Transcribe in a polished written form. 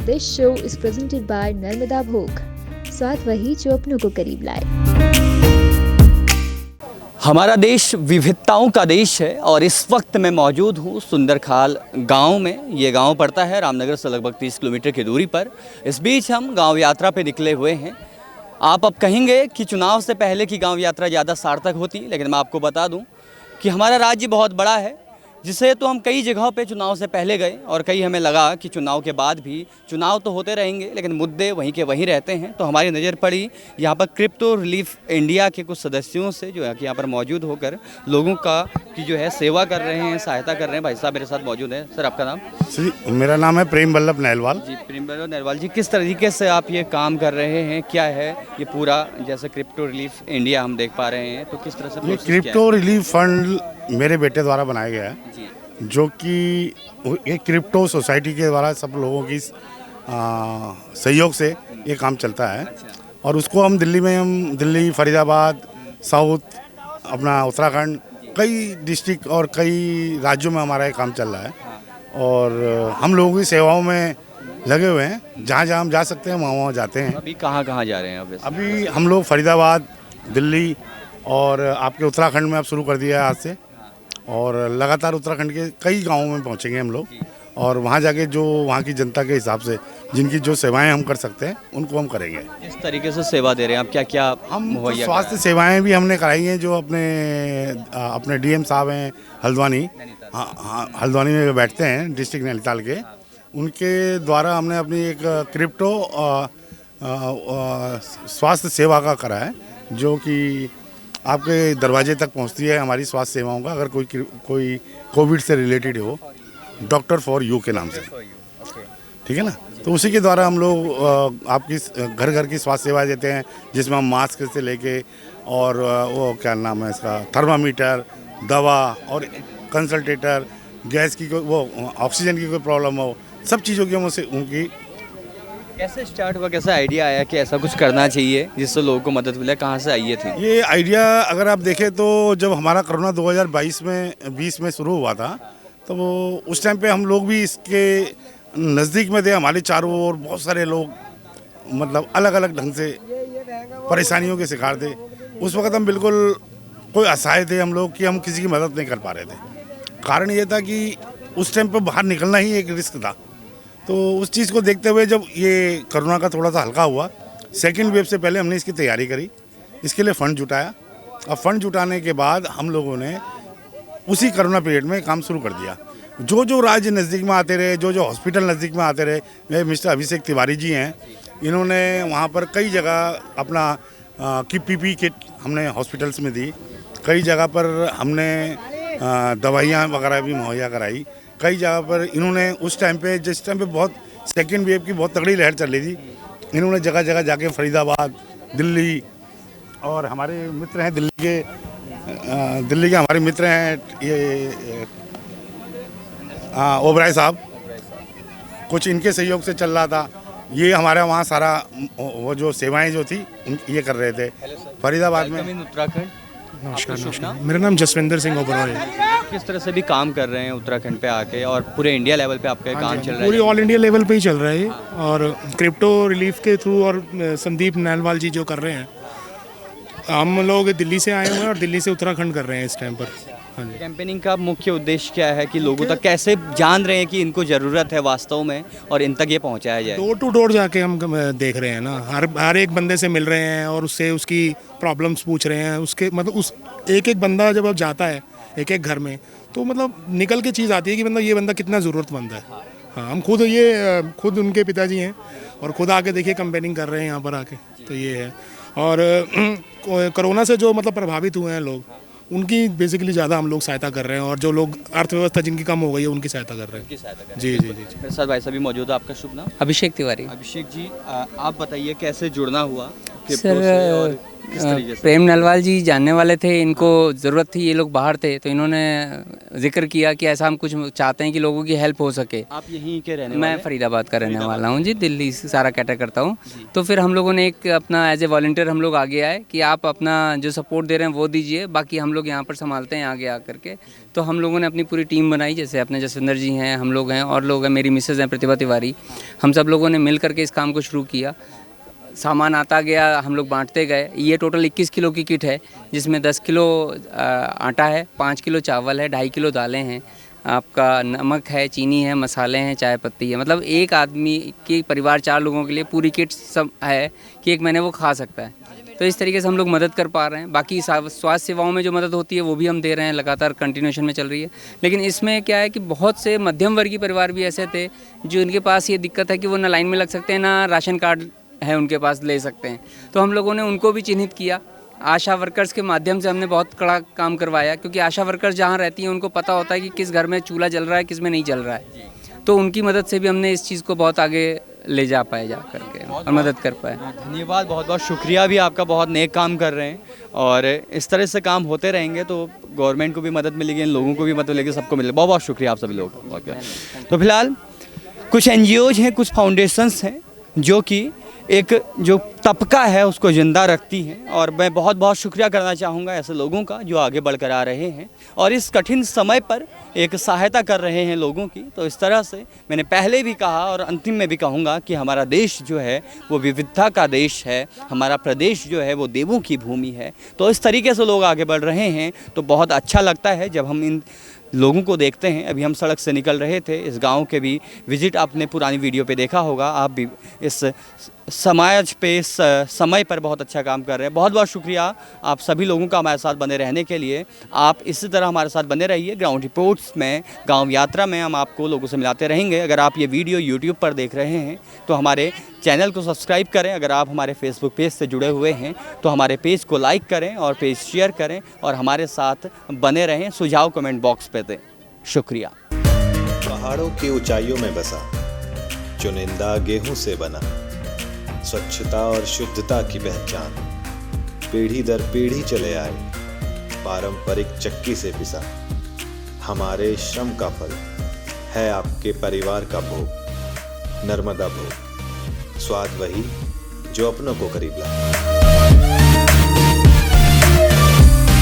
This show is presented by Narmada भोग, स्वाद वही जो अपनों को करीब लाए। हमारा देश विविधताओं का देश है और इस वक्त मैं मौजूद हूँ सुंदरखाल गांव में। ये गांव पड़ता है रामनगर से लगभग 30 किलोमीटर की दूरी पर। इस बीच हम गांव यात्रा पे निकले हुए हैं। आप अब कहेंगे कि चुनाव से पहले की गांव यात्रा ज़्यादा सार्थक होती, लेकिन मैं आपको बता दूं कि हमारा राज्य बहुत बड़ा है, जिसे तो हम कई जगहों पे चुनाव से पहले गए और कई हमें लगा कि चुनाव के बाद भी चुनाव तो होते रहेंगे लेकिन मुद्दे वहीं के वहीं रहते हैं। तो हमारी नज़र पड़ी यहाँ पर क्रिप्टो रिलीफ इंडिया के कुछ सदस्यों से, जो है कि यहाँ पर मौजूद होकर लोगों का की जो है सेवा कर रहे हैं, सहायता कर रहे हैं। भाई साहब मेरे साथ मौजूद हैं। सर आपका नाम? मेरा नाम है प्रेम वल्लभ नहलवाल जी। प्रेम वल्लभ नहलवाल जी, किस तरीके से आप ये काम कर रहे हैं? क्या है ये पूरा, जैसे क्रिप्टो रिलीफ इंडिया हम देख पा रहे हैं, तो किस तरह से ये क्रिप्टो रिलीफ फंड मेरे बेटे द्वारा बनाया गया है जी, जो कि एक क्रिप्टो सोसाइटी के द्वारा सब लोगों की सहयोग से ये काम चलता है। और उसको हम दिल्ली, फरीदाबाद, साउथ, अपना उत्तराखंड, कई डिस्ट्रिक्ट और कई राज्यों में हमारा ये काम चल रहा है। और हम लोगों की सेवाओं में लगे हुए हैं। जहाँ जहाँ हम जा सकते हैं वहाँ जाते हैं। अभी कहाँ कहाँ जा रहे हैं? अभी हम लोग फरीदाबाद, दिल्ली और आपके उत्तराखंड में अब शुरू कर दिया है आज से। और लगातार उत्तराखंड के कई गांवों में पहुंचेंगे हम लोग और वहां जाके जो वहां की जनता के हिसाब से जिनकी जो सेवाएं हम कर सकते हैं उनको हम करेंगे। इस तरीके से सेवा दे रहे हैं आप? क्या क्या हम स्वास्थ्य सेवाएं भी हमने कराई हैं। जो अपने डीएम साहब हैं हल्द्वानी, हाँ हल्द्वानी में बैठते हैं, डिस्ट्रिक्ट नैनीताल के, उनके द्वारा हमने अपनी एक क्रिप्टो स्वास्थ्य सेवा का करा है, जो कि आपके दरवाजे तक पहुंचती है हमारी स्वास्थ्य सेवाओं का। अगर कोई कोविड से रिलेटेड हो, डॉक्टर फॉर यू के नाम से, ठीक है ना। तो उसी के द्वारा हम लोग आपकी घर घर की स्वास्थ्य सेवा देते हैं, जिसमें हम मास्क से लेके और वो क्या नाम है इसका, थर्मामीटर, दवा और कंसल्टेटर, गैस की वो ऑक्सीजन की कोई प्रॉब्लम हो, सब चीज़ों की हम उनकी। कैसे स्टार्ट हुआ, कैसा आइडिया आया कि ऐसा कुछ करना चाहिए जिससे लोगों को मदद मिले? कहाँ से आई ये थी? ये आइडिया अगर आप देखें तो जब हमारा कोरोना 2020 में शुरू हुआ था, तो वो उस टाइम पे हम लोग भी इसके नज़दीक में थे। हमारे चारों ओर बहुत सारे लोग मतलब अलग अलग ढंग से परेशानियों के शिकार थे। उस वक्त हम बिल्कुल कोई असहाय थे हम लोग कि हम किसी की मदद नहीं कर पा रहे थे। कारण ये था कि उस टाइम पर बाहर निकलना ही एक रिस्क था। तो उस चीज़ को देखते हुए जब ये कोरोना का थोड़ा सा हल्का हुआ, सेकेंड वेव से पहले हमने इसकी तैयारी करी, इसके लिए फ़ंड जुटाया। अब फंड जुटाने के बाद हम लोगों ने उसी कोरोना पीरियड में काम शुरू कर दिया। जो राज्य नज़दीक में आते रहे, जो हॉस्पिटल नज़दीक में आते रहे, मिस्टर अभिषेक तिवारी जी हैं, इन्होंने वहाँ पर कई जगह अपना की पीपी किट हमने हॉस्पिटल्स में दी। कई जगह पर हमने दवाइयाँ वगैरह भी मुहैया कराई। कई जगह पर इन्होंने उस टाइम पे, जिस टाइम पे बहुत सेकेंड वेव की बहुत तगड़ी लहर चल रही थी, इन्होंने जगह जगह जाके फरीदाबाद, दिल्ली, और हमारे मित्र हैं दिल्ली के हमारे मित्र हैं ये ओबराय साहब, कुछ इनके सहयोग से चल रहा था। ये हमारा वहाँ सारा वो जो सेवाएं जो थी ये कर रहे थे फरीदाबाद में। उत्तराखंड। नमस्कार, मेरा नाम जसविंदर सिंह ओबराय है। किस तरह से भी काम कर रहे हैं उत्तराखंड पे आके, और पूरे इंडिया लेवल पे आपका काम चल रहा है? पूरी ऑल इंडिया लेवल पे ही चल रहा है और क्रिप्टो रिलीफ के थ्रू, और संदीप नहलवाल जी जो कर रहे हैं। हम लोग दिल्ली से आए हुए हैं और दिल्ली से उत्तराखंड कर रहे हैं इस टाइम पर। हाँ जी। कैंपेनिंग का मुख्य उद्देश्य क्या है कि लोगों तक कैसे जान रहे हैं कि इनको ज़रूरत है वास्तव में और इन तक ये पहुंचाया जाए? डोर टू डोर जाके हम देख रहे हैं ना, हर एक बंदे से मिल रहे हैं और उससे उसकी प्रॉब्लम्स पूछ रहे हैं। उसके मतलब उस एक बंदा जब अब जाता है एक घर में, तो मतलब निकल के चीज़ आती है कि मतलब ये बंदा कितना ज़रूरतमंद है। हाँ, हम खुद उनके पिताजी हैं और खुद आके देखिए कैंपेनिंग कर रहे हैं यहाँ पर आके। तो ये है। और कोरोना से जो मतलब प्रभावित हुए हैं लोग, उनकी बेसिकली ज़्यादा हम लोग सहायता कर रहे हैं। और जो लोग अर्थव्यवस्था जिनकी कम हो गई है उनकी सहायता कर रहे हैं। जी। मेरे साथ भाई साहब भी मौजूद है। आपका शुभ नाम? अभिषेक तिवारी। अभिषेक जी, आप बताइए कैसे जुड़ना हुआ किप्टो से और किस तरीके से? प्रेम नलवाल जी जानने वाले थे, इनको ज़रूरत थी, ये लोग बाहर थे, तो इन्होंने जिक्र किया कि ऐसा हम कुछ चाहते हैं कि लोगों की हेल्प हो सके। आप यहीं के रहने मैं वाले? फरीदाबाद का रहने वाला हूँ जी, दिल्ली से सारा कैटर करता हूँ। तो फिर हम लोगों ने एक अपना एज ए वॉलंटियर हम लोग आगे आए कि आप अपना जो सपोर्ट दे रहे हैं वो दीजिए, बाकी हम लोग यहाँ पर संभालते हैं आगे आकर के। तो हम लोगों ने अपनी पूरी टीम बनाई, जैसे अपने जसविंदर जी हैं, हम लोग हैं और लोग हैं, मेरी मिसेज़ हैं प्रतिभा तिवारी, हम सब लोगों ने मिल करके इस काम को शुरू किया। सामान आता गया, हम लोग बांटते गए। ये टोटल 21 किलो की किट है, जिसमें 10 किलो आटा है, 5 किलो चावल है, 2.5 किलो दालें हैं, आपका नमक है, चीनी है, मसाले हैं, चाय पत्ती है। मतलब एक आदमी के परिवार 4 लोगों के लिए पूरी किट सब है कि 1 महीने वो खा सकता है। तो इस तरीके से हम लोग मदद कर पा रहे हैं। बाकी स्वास्थ्य सेवाओं में जो मदद होती है वो भी हम दे रहे हैं, लगातार कंटिन्यूशन में चल रही है। लेकिन इसमें क्या है कि बहुत से मध्यम वर्गीय परिवार भी ऐसे थे जो इनके पास ये दिक्कत है कि वो ना लाइन में लग सकते हैं, ना राशन कार्ड है उनके पास ले सकते हैं। तो हम लोगों ने उनको भी चिन्हित किया। आशा वर्कर्स के माध्यम से हमने बहुत कड़ा काम करवाया, क्योंकि आशा वर्कर्स जहाँ रहती हैं उनको पता होता है कि किस घर में चूल्हा जल रहा है, किस में नहीं जल रहा है। तो उनकी मदद से भी हमने इस चीज़ को बहुत आगे ले जा पाए जा करके और मदद कर पाए। धन्यवाद, बहुत बहुत शुक्रिया भी आपका, बहुत नेक काम कर रहे हैं और इस तरह से काम होते रहेंगे तो गवर्नमेंट को भी मदद मिलेगी, इन लोगों को भी मदद मिलेगी, सबको मिलेगी। बहुत बहुत शुक्रिया आप सभी लोगों का। तो फिलहाल कुछ NGOs हैं, कुछ फाउंडेशंस हैं जो कि एक जो तबका है उसको ज़िंदा रखती हैं और मैं बहुत बहुत शुक्रिया करना चाहूँगा ऐसे लोगों का जो आगे बढ़कर आ रहे हैं और इस कठिन समय पर एक सहायता कर रहे हैं लोगों की। तो इस तरह से मैंने पहले भी कहा और अंतिम में भी कहूँगा कि हमारा देश जो है वो विविधता का देश है, हमारा प्रदेश जो है वो देवों की भूमि है। तो इस तरीके से लोग आगे बढ़ रहे हैं तो बहुत अच्छा लगता है जब हम इन लोगों को देखते हैं। अभी हम सड़क से निकल रहे थे, इस गांव के भी विजिट आपने पुरानी वीडियो पे देखा होगा, आप भी इस समाज पे इस समय पर बहुत अच्छा काम कर रहे हैं। बहुत बहुत शुक्रिया आप सभी लोगों का हमारे साथ बने रहने के लिए। आप इसी तरह हमारे साथ बने रहिए। ग्राउंड रिपोर्ट्स में, गांव यात्रा में हम आपको लोगों से मिलाते रहेंगे। अगर आप ये वीडियो यूट्यूब पर देख रहे हैं तो हमारे चैनल को सब्सक्राइब करें। अगर आप हमारे फेसबुक पेज से जुड़े हुए हैं तो हमारे पेज को लाइक करें और पेज शेयर करें और हमारे साथ बने रहें। सुझाव कमेंट बॉक्स पे दें। शुक्रिया। पहाड़ों की ऊंचाइयों में बसा चुनिंदा गेहूं से बना, स्वच्छता और शुद्धता की पहचान, पीढ़ी दर पीढ़ी चले आए, पारंपरिक चक्की से पिसा, हमारे श्रम का फल है आपके परिवार का भोग। नर्मदा भोग, स्वाद वही जो अपनों को करीब लाए।